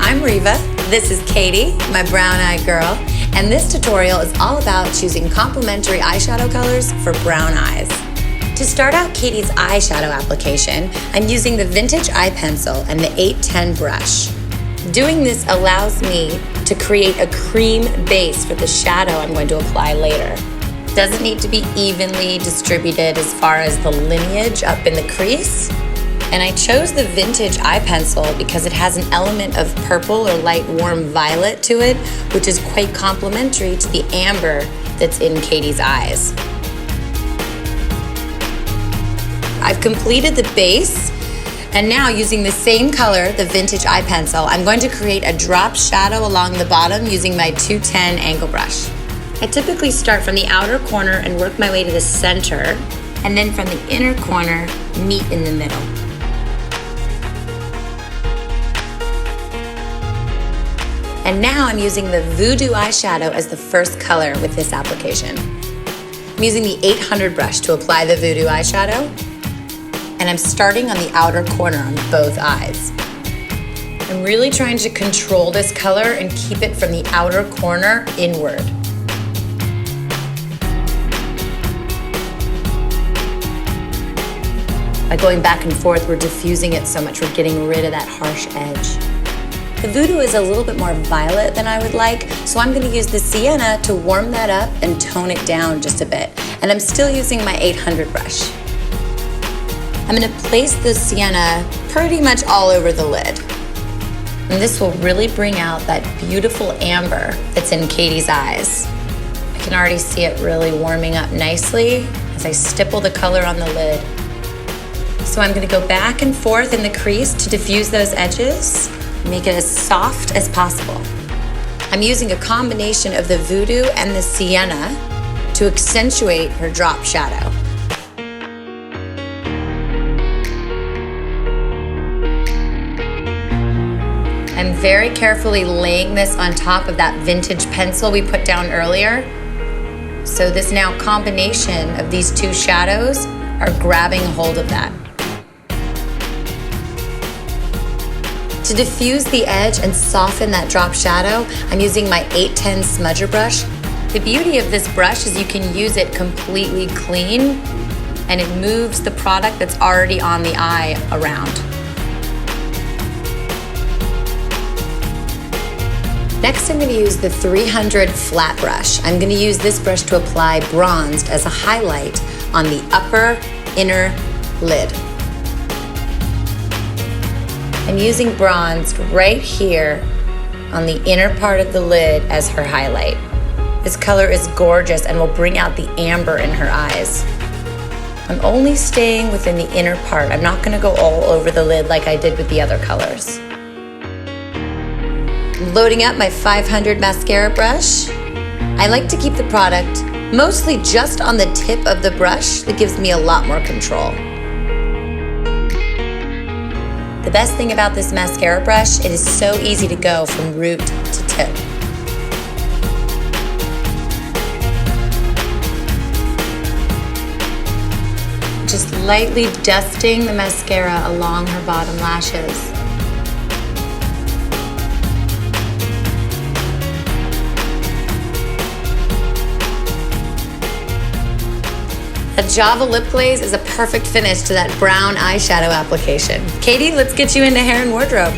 I'm Reiva, this is Katie, my brown-eyed girl, and this tutorial is all about choosing complementary eyeshadow colors for brown eyes. To start out Katie's eyeshadow application, I'm using the vintage eye pencil and the 810 brush. Doing this allows me to create a cream base for the shadow I'm going to apply later. Doesn't need to be evenly distributed as far as the lineage up in the crease. And I chose the vintage eye pencil because it has an element of purple or light warm violet to it, which is quite complementary to the amber that's in Katie's eyes. I've completed the base, and now using the same color, the vintage eye pencil, I'm going to create a drop shadow along the bottom using my 210 angle brush. I typically start from the outer corner and work my way to the center, and then from the inner corner, meet in the middle. And now I'm using the Voodoo eyeshadow as the first color with this application. I'm using the 800 brush to apply the Voodoo eyeshadow, and I'm starting on the outer corner on both eyes. I'm really trying to control this color and keep it from the outer corner inward. By going back and forth, we're diffusing it so much, we're getting rid of that harsh edge. The Voodoo is a little bit more violet than I would like, so I'm gonna use the Sienna to warm that up and tone it down just a bit. And I'm still using my 800 brush. I'm gonna place the Sienna pretty much all over the lid. And this will really bring out that beautiful amber that's in Katie's eyes. I can already see it really warming up nicely as I stipple the color on the lid. So I'm gonna go back and forth in the crease to diffuse those edges, make it as soft as possible. I'm using a combination of the Voodoo and the Sienna to accentuate her drop shadow. I'm very carefully laying this on top of that vintage pencil we put down earlier. So this now combination of these two shadows are grabbing hold of that. To diffuse the edge and soften that drop shadow, I'm using my 810 smudger brush. The beauty of this brush is you can use it completely clean and it moves the product that's already on the eye around. Next, I'm going to use the 300 flat brush. I'm going to use this brush to apply bronzed as a highlight on the upper inner lid. I'm using bronzed right here on the inner part of the lid as her highlight. This color is gorgeous and will bring out the amber in her eyes. I'm only staying within the inner part. I'm not going to go all over the lid like I did with the other colors. I'm loading up my 500 mascara brush. I like to keep the product mostly just on the tip of the brush. That gives me a lot more control. The best thing about this mascara brush, it is so easy to go from root to tip. Just lightly dusting the mascara along her bottom lashes. A Java lip glaze is a perfect finish to that brown eyeshadow application. Katie, let's get you into hair and wardrobe.